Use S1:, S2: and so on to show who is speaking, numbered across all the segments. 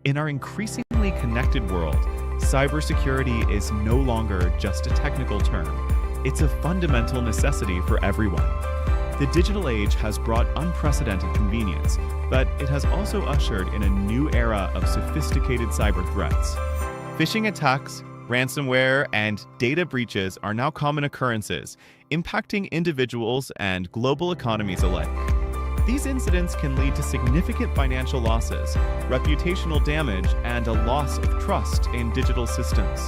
S1: In our increasingly connected world, cybersecurity is no longer just a technical term. It's a fundamental necessity for everyone. The digital age has brought unprecedented convenience, but it has also ushered in a new era of sophisticated cyber threats. Phishing attacks, ransomware, and data breaches are now common occurrences, impacting individuals and global economies alike. These incidents can lead to significant financial losses, reputational damage, and a loss of trust in digital systems.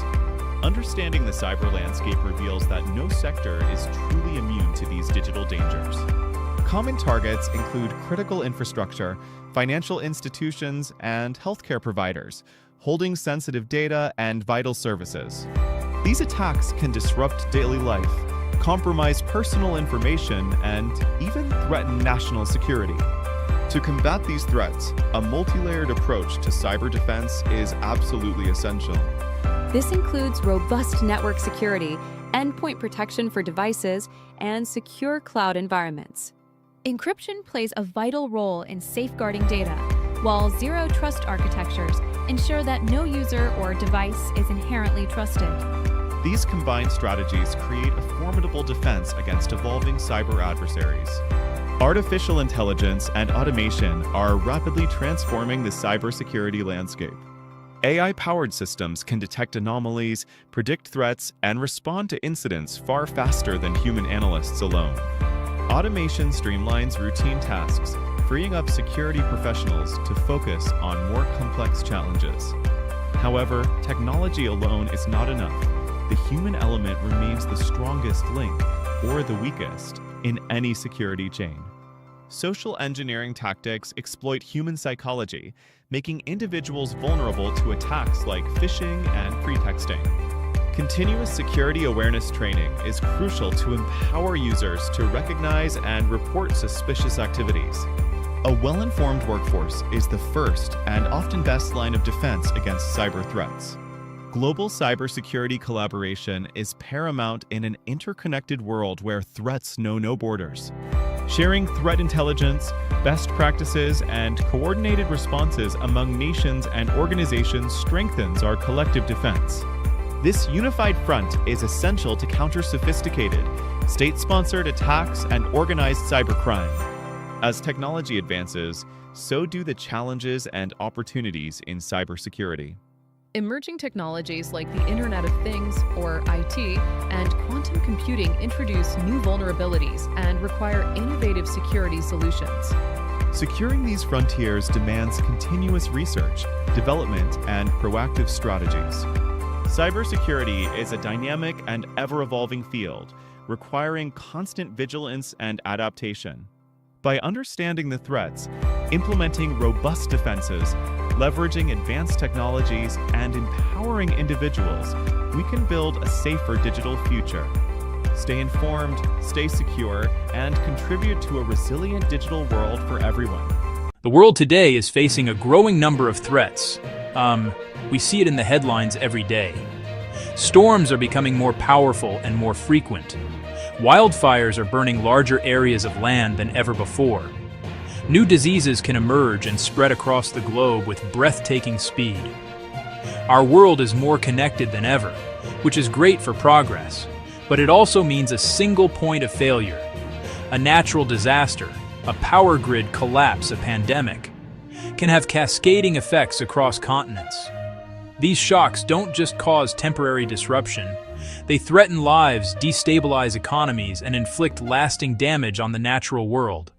S1: Understanding the cyber landscape reveals that no sector is truly immune to these digital dangers. Common targets include critical infrastructure, financial institutions, and healthcare providers, holding sensitive data and vital services. These attacks can disrupt daily life, compromise personal information, and even threaten national security. To combat these threats, a multi-layered approach to cyber defense is absolutely essential.
S2: This includes robust network security, endpoint protection for devices, and secure cloud environments. Encryption plays a vital role in safeguarding data, while zero-trust architectures ensure that no user or device is inherently trusted.
S1: These combined strategies create a formidable defense against evolving cyber adversaries. Artificial intelligence and automation are rapidly transforming the cybersecurity landscape. AI-powered systems can detect anomalies, predict threats, and respond to incidents far faster than human analysts alone. Automation streamlines routine tasks, freeing up security professionals to focus on more complex challenges. However, technology alone is not enough. The human element remains the strongest link, or the weakest, in any security chain. Social engineering tactics exploit human psychology, making individuals vulnerable to attacks like phishing and pretexting. Continuous security awareness training is crucial to empower users to recognize and report suspicious activities. A well-informed workforce is the first and often best line of defense against cyber threats. Global cybersecurity collaboration is paramount in an interconnected world where threats know no borders. Sharing threat intelligence, best practices, and coordinated responses among nations and organizations strengthens our collective defense. This unified front is essential to counter sophisticated, state-sponsored attacks and organized cybercrime. As technology advances, so do the challenges and opportunities in cybersecurity.
S3: Emerging technologies like the Internet of Things, or IT, and quantum computing introduce new vulnerabilities and require innovative security solutions.
S1: Securing these frontiers demands continuous research, development, and proactive strategies. Cybersecurity is a dynamic and ever-evolving field, requiring constant vigilance and adaptation. By understanding the threats, implementing robust defenses, leveraging advanced technologies, and empowering individuals, we can build a safer digital future. Stay informed, stay secure, and contribute to a resilient digital world for everyone.
S4: The world today is facing a growing number of threats. We see it in the headlines every day. Storms are becoming more powerful and more frequent. Wildfires are burning larger areas of land than ever before. New diseases can emerge and spread across the globe with breathtaking speed. Our world is more connected than ever, which is great for progress, but it also means a single point of failure. A natural disaster, a power grid collapse, a pandemic, can have cascading effects across continents. These shocks don't just cause temporary disruption, they threaten lives, destabilize economies, and inflict lasting damage on the natural world.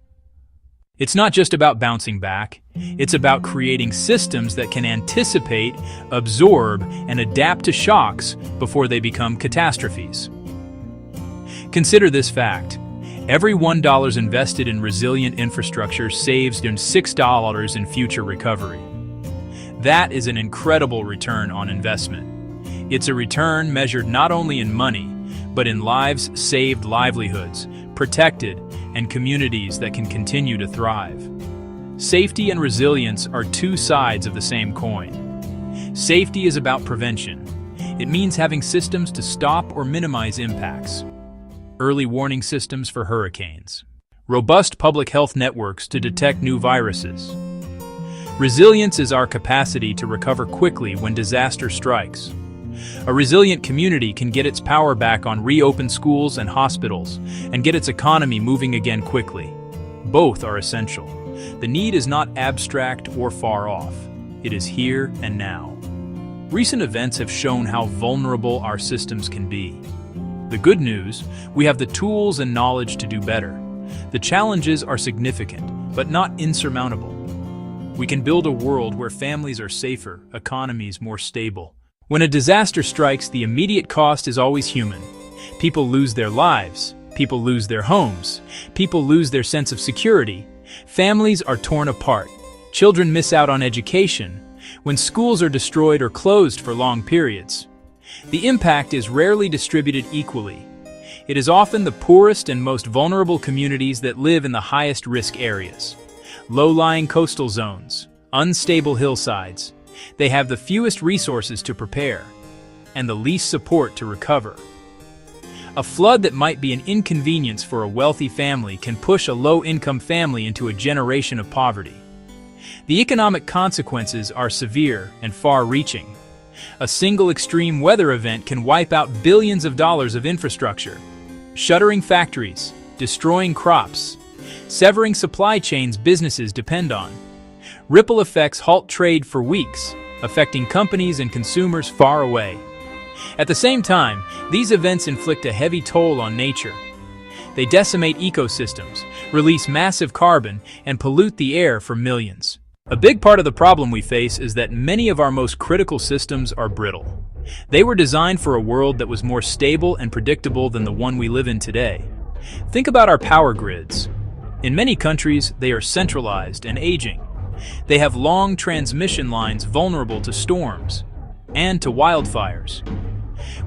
S4: It's not just about bouncing back, it's about creating systems that can anticipate, absorb, and adapt to shocks before they become catastrophes. Consider this fact. Every $1 invested in resilient infrastructure saves $6 in future recovery. That is an incredible return on investment. It's a return measured not only in money, but in lives saved, livelihoods protected, and communities that can continue to thrive. Safety and resilience are two sides of the same coin. Safety is about prevention. It means having systems to stop or minimize impacts. Early warning systems for hurricanes. Robust public health networks to detect new viruses. Resilience is our capacity to recover quickly when disaster strikes. A resilient community can get its power back on reopened schools and hospitals and get its economy moving again quickly. Both are essential. The need is not abstract or far off. It is here and now. Recent events have shown how vulnerable our systems can be. The good news, we have the tools and knowledge to do better. The challenges are significant, but not insurmountable. We can build a world where families are safer, economies more stable. When a disaster strikes, the immediate cost is always human. People lose their lives. People lose their homes. People lose their sense of security. Families are torn apart. Children miss out on education. When schools are destroyed or closed for long periods. The impact is rarely distributed equally. It is often the poorest and most vulnerable communities that live in the highest risk areas. Low-lying coastal zones, unstable hillsides. They have the fewest resources to prepare and the least support to recover. A flood that might be an inconvenience for a wealthy family can push a low-income family into a generation of poverty. The economic consequences are severe and far-reaching. A single extreme weather event can wipe out billions of dollars of infrastructure, shuttering factories, destroying crops, severing supply chains businesses depend on. Ripple effects halt trade for weeks, affecting companies and consumers far away. At the same time, these events inflict a heavy toll on nature. They decimate ecosystems, release massive carbon, and pollute the air for millions. A big part of the problem we face is that many of our most critical systems are brittle. They were designed for a world that was more stable and predictable than the one we live in today. Think about our power grids. In many countries, they are centralized and aging. They have long transmission lines vulnerable to storms and to wildfires.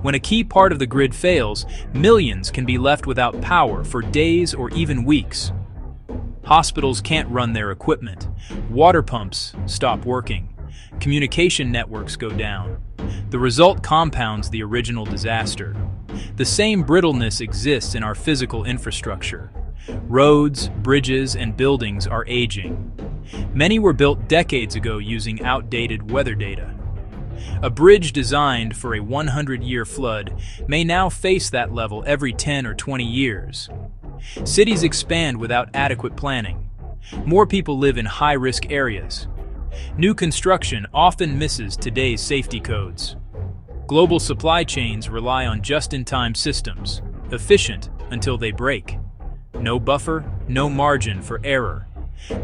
S4: When a key part of the grid fails, millions can be left without power for days or even weeks. Hospitals can't run their equipment. Water pumps stop working. Communication networks go down. The result compounds the original disaster. The same brittleness exists in our physical infrastructure. Roads, bridges, and buildings are aging. Many were built decades ago using outdated weather data. A bridge designed for a 100-year flood may now face that level every 10 or 20 years. Cities expand without adequate planning. More people live in high-risk areas. New construction often misses today's safety codes. Global supply chains rely on just-in-time systems, efficient until they break. No buffer, no margin for error.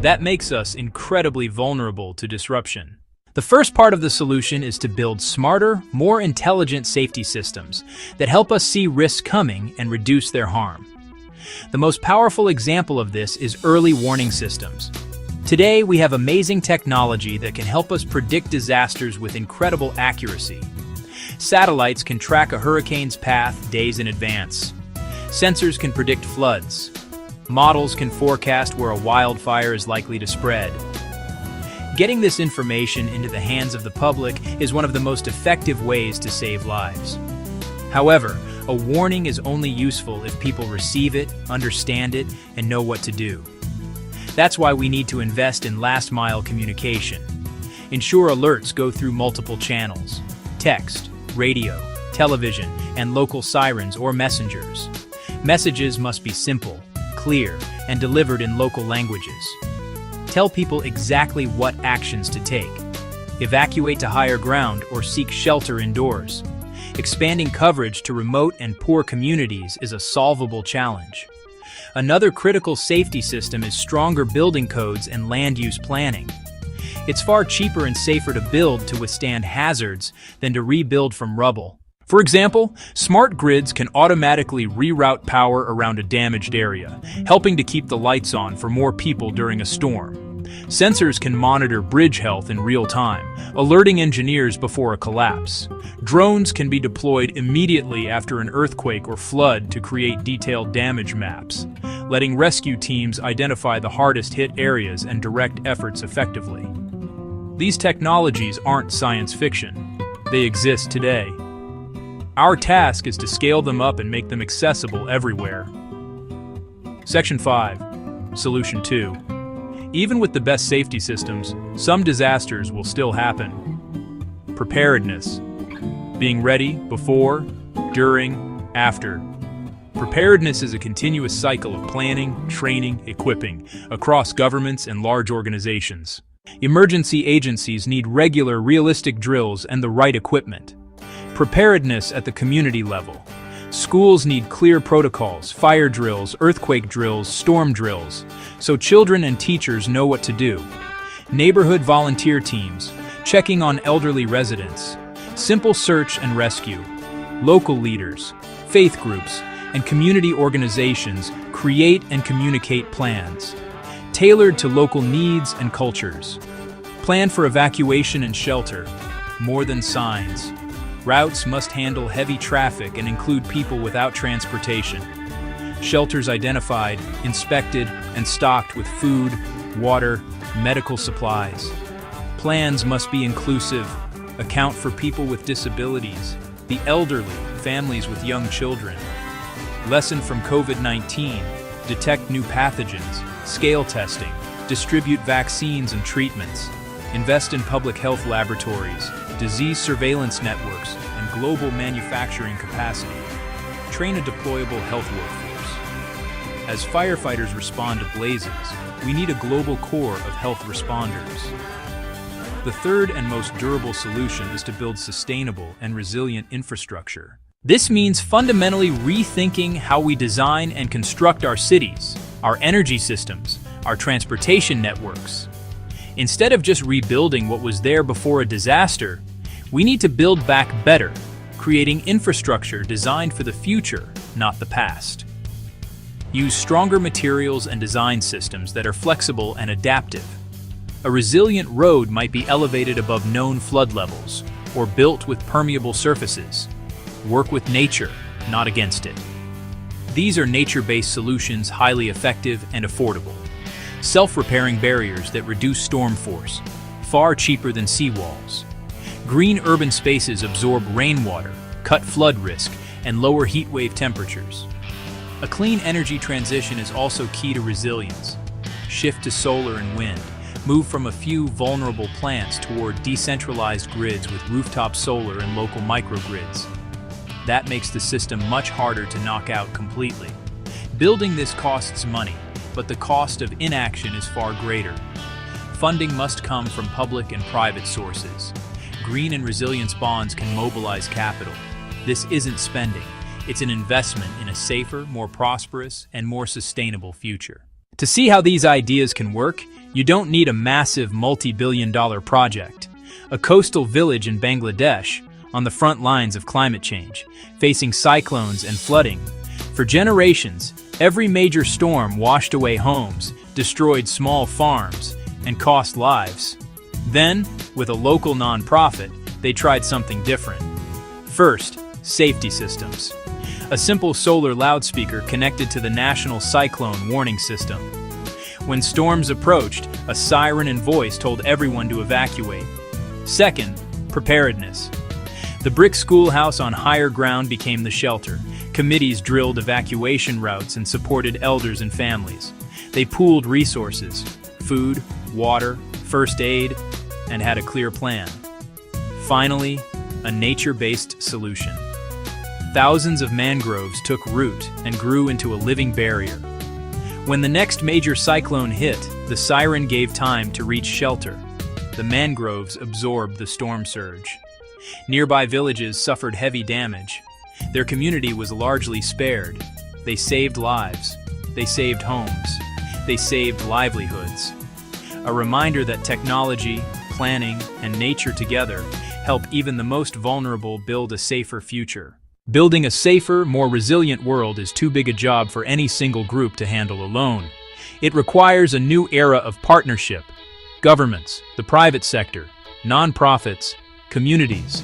S4: That makes us incredibly vulnerable to disruption. The first part of the solution is to build smarter, more intelligent safety systems that help us see risks coming and reduce their harm. The most powerful example of this is early warning systems. Today, we have amazing technology that can help us predict disasters with incredible accuracy. Satellites can track a hurricane's path days in advance. Sensors can predict floods. Models can forecast where a wildfire is likely to spread. Getting this information into the hands of the public is one of the most effective ways to save lives. However, a warning is only useful if people receive it, understand it, and know what to do. That's why we need to invest in last-mile communication. Ensure alerts go through multiple channels: text, radio, television, and local sirens or messengers. Messages must be simple, clear, and delivered in local languages. Tell people exactly what actions to take. Evacuate to higher ground or seek shelter indoors. Expanding coverage to remote and poor communities is a solvable challenge. Another critical safety system is stronger building codes and land use planning. It's far cheaper and safer to build to withstand hazards than to rebuild from rubble. For example, smart grids can automatically reroute power around a damaged area, helping to keep the lights on for more people during a storm. Sensors can monitor bridge health in real time, alerting engineers before a collapse. Drones can be deployed immediately after an earthquake or flood to create detailed damage maps, letting rescue teams identify the hardest hit areas and direct efforts effectively. These technologies aren't science fiction. They exist today. Our task is to scale them up and make them accessible everywhere. Section 5. Solution 2. Even with the best safety systems, some disasters will still happen. Preparedness. Being ready before, during, after. Preparedness is a continuous cycle of planning, training, equipping across governments and large organizations. Emergency agencies need regular, realistic drills and the right equipment. Preparedness at the community level. Schools need clear protocols, fire drills, earthquake drills, storm drills, so children and teachers know what to do. Neighborhood volunteer teams, checking on elderly residents. Simple search and rescue. Local leaders, faith groups, and community organizations create and communicate plans, tailored to local needs and cultures. Plan for evacuation and shelter, more than signs. Routes must handle heavy traffic and include people without transportation. Shelters identified, inspected, and stocked with food, water, medical supplies. Plans must be inclusive, account for people with disabilities, the elderly, families with young children. Lesson from COVID-19, detect new pathogens, scale testing, distribute vaccines and treatments, invest in public health laboratories, disease surveillance networks, and global manufacturing capacity. Train a deployable health workforce. As firefighters respond to blazes, we need a global corps of health responders. The third and most durable solution is to build sustainable and resilient infrastructure. This means fundamentally rethinking how we design and construct our cities, our energy systems, our transportation networks. Instead of just rebuilding what was there before a disaster, we need to build back better, creating infrastructure designed for the future, not the past. Use stronger materials and design systems that are flexible and adaptive. A resilient road might be elevated above known flood levels or built with permeable surfaces. Work with nature, not against it. These are nature-based solutions, highly effective and affordable. Self-repairing barriers that reduce storm force, far cheaper than seawalls. Green urban spaces absorb rainwater, cut flood risk, and lower heat wave temperatures. A clean energy transition is also key to resilience. Shift to solar and wind. Move from a few vulnerable plants toward decentralized grids with rooftop solar and local microgrids. That makes the system much harder to knock out completely. Building this costs money, but the cost of inaction is far greater. Funding must come from public and private sources. Green and resilience bonds can mobilize capital. This isn't spending, it's an investment in a safer, more prosperous, and more sustainable future. To see how these ideas can work, you don't need a massive multi-billion-dollar project. A coastal village in Bangladesh, on the front lines of climate change, facing cyclones and flooding. For generations, every major storm washed away homes, destroyed small farms, and cost lives. Then, with a local nonprofit, they tried something different. First, safety systems. A simple solar loudspeaker connected to the National Cyclone Warning System. When storms approached, a siren and voice told everyone to evacuate. Second, preparedness. The brick schoolhouse on higher ground became the shelter. Committees drilled evacuation routes and supported elders and families. They pooled resources, food, water, first aid, and had a clear plan. Finally, a nature-based solution. Thousands of mangroves took root and grew into a living barrier. When the next major cyclone hit, the siren gave time to reach shelter. The mangroves absorbed the storm surge. Nearby villages suffered heavy damage. Their community was largely spared. They saved lives. They saved homes. They saved livelihoods. A reminder that technology, planning, and nature together help even the most vulnerable build a safer future. Building a safer, more resilient world is too big a job for any single group to handle alone. It requires a new era of partnership. Governments, the private sector, nonprofits, communities.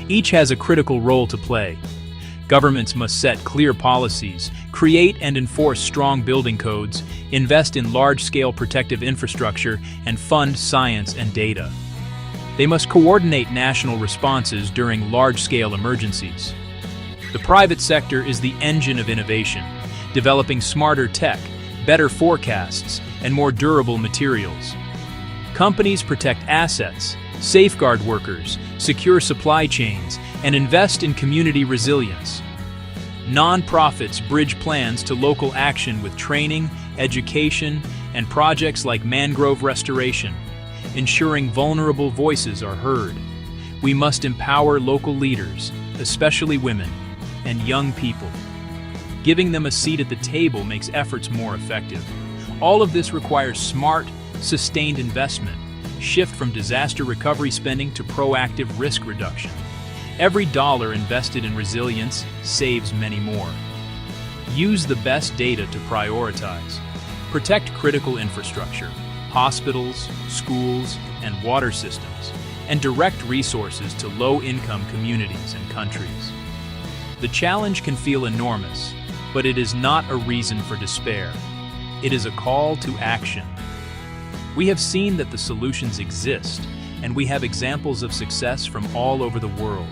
S4: Each has a critical role to play. Governments must set clear policies, create and enforce strong building codes, invest in large-scale protective infrastructure, and fund science and data. They must coordinate national responses during large-scale emergencies. The private sector is the engine of innovation, developing smarter tech, better forecasts, and more durable materials. Companies protect assets, safeguard workers, secure supply chains, and invest in community resilience. Nonprofits bridge plans to local action with training, education, and projects like mangrove restoration, ensuring vulnerable voices are heard. We must empower local leaders, especially women and young people. Giving them a seat at the table makes efforts more effective. All of this requires smart, sustained investment, shift from disaster recovery spending to proactive risk reduction. Every dollar invested in resilience saves many more. Use the best data to prioritize. Protect critical infrastructure, hospitals, schools, and water systems, and direct resources to low-income communities and countries. The challenge can feel enormous, but it is not a reason for despair. It is a call to action. We have seen that the solutions exist, and we have examples of success from all over the world.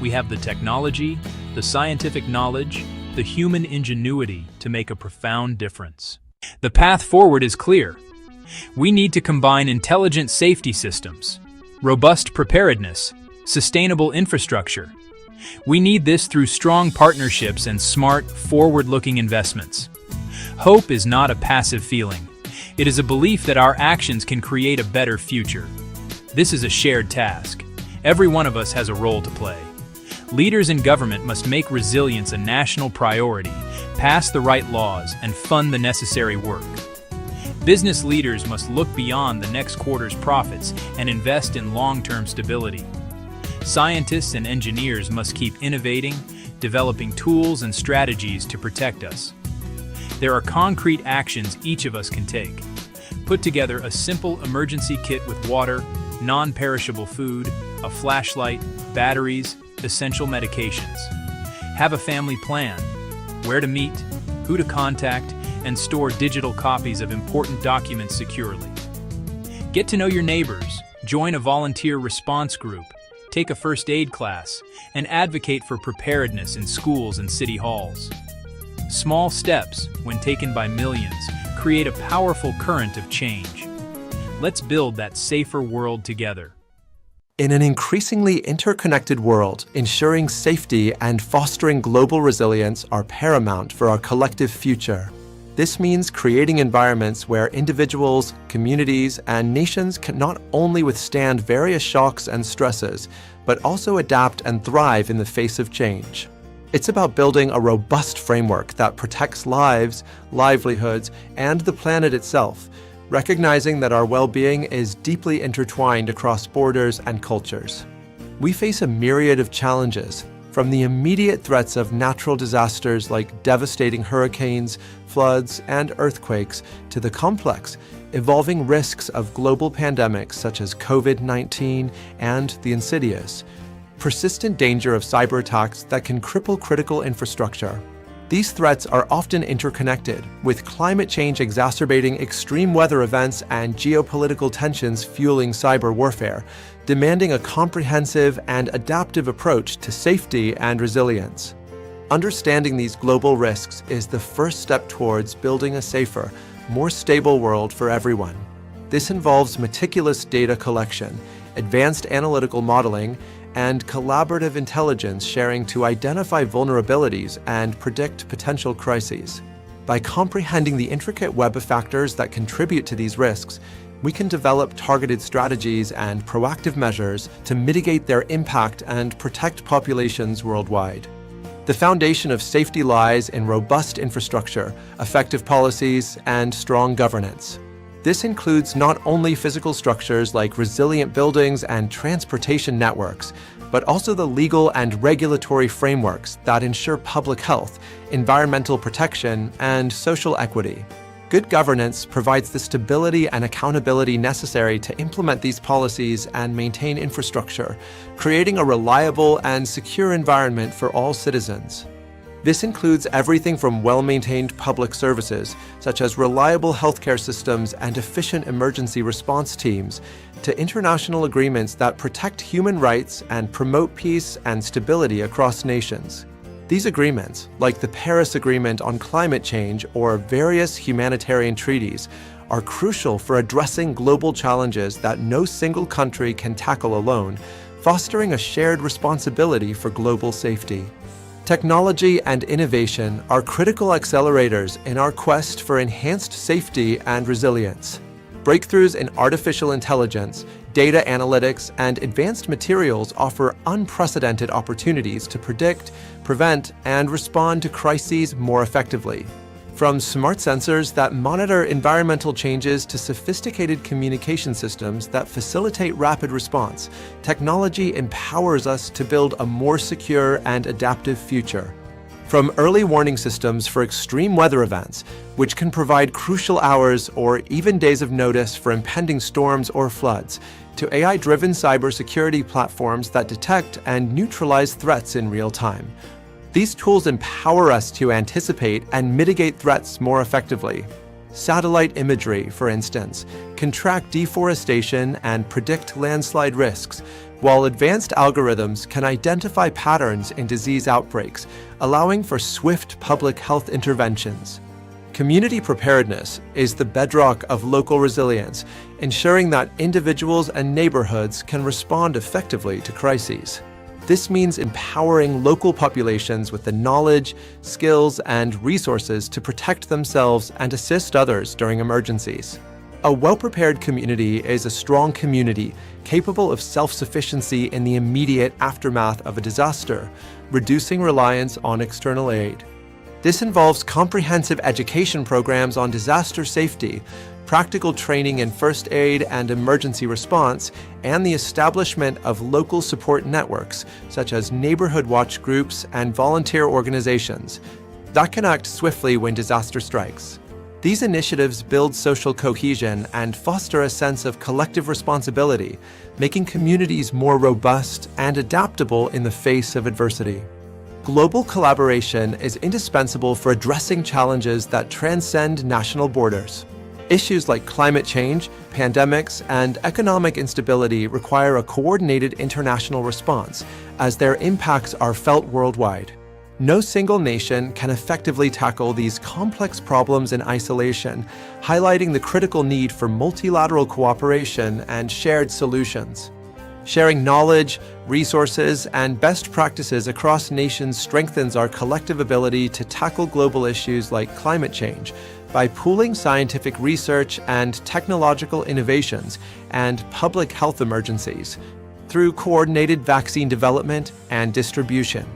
S4: We have the technology, the scientific knowledge, the human ingenuity to make a profound difference. The path forward is clear. We need to combine intelligent safety systems, robust preparedness, sustainable infrastructure. We need this through strong partnerships and smart, forward-looking investments. Hope is not a passive feeling. It is a belief that our actions can create a better future. This is a shared task. Every one of us has a role to play. Leaders in government must make resilience a national priority, pass the right laws, and fund the necessary work. Business leaders must look beyond the next quarter's profits and invest in long-term stability. Scientists and engineers must keep innovating, developing tools and strategies to protect us. There are concrete actions each of us can take. Put together a simple emergency kit with water, non-perishable food, a flashlight, batteries, essential medications. Have a family plan, where to meet, who to contact, and store digital copies of important documents securely. Get to know your neighbors, join a volunteer response group, take a first aid class, and advocate for preparedness in schools and city halls. Small steps, when taken by millions, create a powerful current of change. Let's build that safer world together.
S5: In an increasingly interconnected world, ensuring safety and fostering global resilience are paramount for our collective future. This means creating environments where individuals, communities, and nations can not only withstand various shocks and stresses, but also adapt and thrive in the face of change. It's about building a robust framework that protects lives, livelihoods, and the planet itself, recognizing that our well-being is deeply intertwined across borders and cultures. We face a myriad of challenges, from the immediate threats of natural disasters like devastating hurricanes, floods, and earthquakes, to the complex, evolving risks of global pandemics such as COVID-19 and the insidious, persistent danger of cyber attacks that can cripple critical infrastructure. These threats are often interconnected, with climate change exacerbating extreme weather events and geopolitical tensions fueling cyber warfare, demanding a comprehensive and adaptive approach to safety and resilience. Understanding these global risks is the first step towards building a safer, more stable world for everyone. This involves meticulous data collection, advanced analytical modeling, and collaborative intelligence sharing to identify vulnerabilities and predict potential crises. By comprehending the intricate web of factors that contribute to these risks, we can develop targeted strategies and proactive measures to mitigate their impact and protect populations worldwide. The foundation of safety lies in robust infrastructure, effective policies, and strong governance. This includes not only physical structures like resilient buildings and transportation networks, but also the legal and regulatory frameworks that ensure public health, environmental protection, and social equity. Good governance provides the stability and accountability necessary to implement these policies and maintain infrastructure, creating a reliable and secure environment for all citizens. This includes everything from well-maintained public services, such as reliable healthcare systems and efficient emergency response teams, to international agreements that protect human rights and promote peace and stability across nations. These agreements, like the Paris Agreement on Climate Change or various humanitarian treaties, are crucial for addressing global challenges that no single country can tackle alone, fostering a shared responsibility for global safety. Technology and innovation are critical accelerators in our quest for enhanced safety and resilience. Breakthroughs in artificial intelligence, data analytics, and advanced materials offer unprecedented opportunities to predict, prevent, and respond to crises more effectively. From smart sensors that monitor environmental changes to sophisticated communication systems that facilitate rapid response, technology empowers us to build a more secure and adaptive future. From early warning systems for extreme weather events, which can provide crucial hours or even days of notice for impending storms or floods, to AI-driven cybersecurity platforms that detect and neutralize threats in real time. These tools empower us to anticipate and mitigate threats more effectively. Satellite imagery, for instance, can track deforestation and predict landslide risks, while advanced algorithms can identify patterns in disease outbreaks, allowing for swift public health interventions. Community preparedness is the bedrock of local resilience, ensuring that individuals and neighborhoods can respond effectively to crises. This means empowering local populations with the knowledge, skills, and resources to protect themselves and assist others during emergencies. A well-prepared community is a strong community capable of self-sufficiency in the immediate aftermath of a disaster, reducing reliance on external aid. This involves comprehensive education programs on disaster safety, practical training in first aid and emergency response, and the establishment of local support networks, such as neighborhood watch groups and volunteer organizations, that can act swiftly when disaster strikes. These initiatives build social cohesion and foster a sense of collective responsibility, making communities more robust and adaptable in the face of adversity. Global collaboration is indispensable for addressing challenges that transcend national borders. Issues like climate change, pandemics, and economic instability require a coordinated international response, as their impacts are felt worldwide. No single nation can effectively tackle these complex problems in isolation, highlighting the critical need for multilateral cooperation and shared solutions. Sharing knowledge, resources, and best practices across nations strengthens our collective ability to tackle global issues like climate change by pooling scientific research and technological innovations and public health emergencies through coordinated vaccine development and distribution.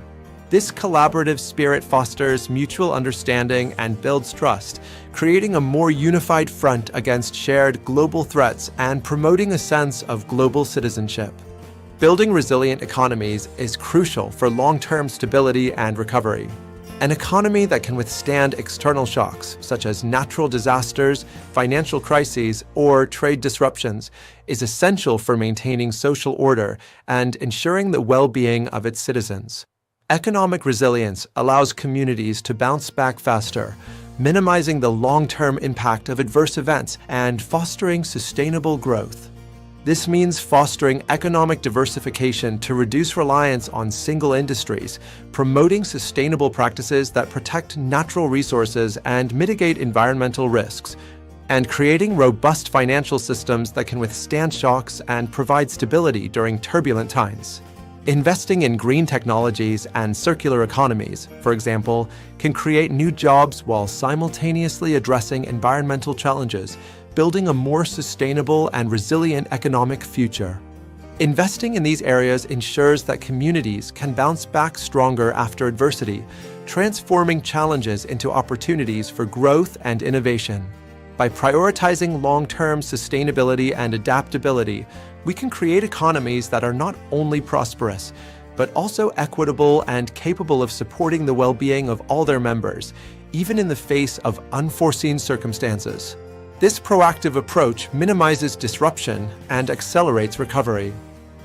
S5: This collaborative spirit fosters mutual understanding and builds trust, creating a more unified front against shared global threats and promoting a sense of global citizenship. Building resilient economies is crucial for long-term stability and recovery. An economy that can withstand external shocks, such as natural disasters, financial crises, or trade disruptions, is essential for maintaining social order and ensuring the well-being of its citizens. Economic resilience allows communities to bounce back faster, minimizing the long-term impact of adverse events and fostering sustainable growth. This means fostering economic diversification to reduce reliance on single industries, promoting sustainable practices that protect natural resources and mitigate environmental risks, and creating robust financial systems that can withstand shocks and provide stability during turbulent times. Investing in green technologies and circular economies, for example, can create new jobs while simultaneously addressing environmental challenges, building a more sustainable and resilient economic future. Investing in these areas ensures that communities can bounce back stronger after adversity, transforming challenges into opportunities for growth and innovation. By prioritizing long-term sustainability and adaptability, we can create economies that are not only prosperous, but also equitable and capable of supporting the well-being of all their members, even in the face of unforeseen circumstances. This proactive approach minimizes disruption and accelerates recovery.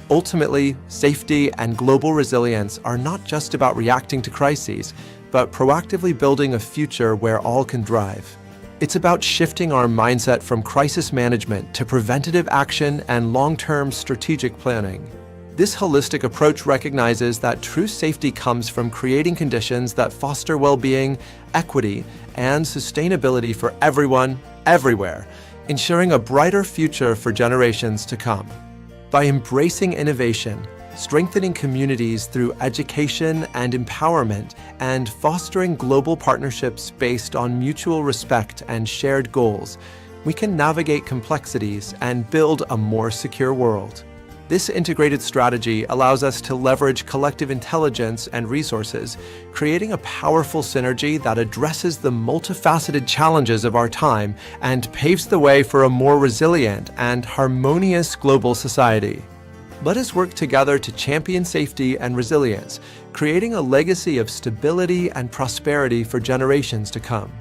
S5: Ultimately, safety and global resilience are not just about reacting to crises, but proactively building a future where all can thrive. It's about shifting our mindset from crisis management to preventative action and long-term strategic planning. This holistic approach recognizes that true safety comes from creating conditions that foster well-being, equity, and sustainability for everyone, everywhere, ensuring a brighter future for generations to come. By embracing innovation, strengthening communities through education and empowerment, and fostering global partnerships based on mutual respect and shared goals, we can navigate complexities and build a more secure world. This integrated strategy allows us to leverage collective intelligence and resources, creating a powerful synergy that addresses the multifaceted challenges of our time and paves the way for a more resilient and harmonious global society. Let us work together to champion safety and resilience, creating a legacy of stability and prosperity for generations to come.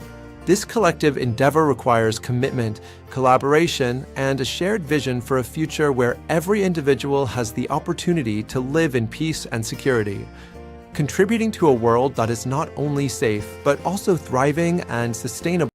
S5: This collective endeavor requires commitment, collaboration, and a shared vision for a future where every individual has the opportunity to live in peace and security, contributing to a world that is not only safe, but also thriving and sustainable.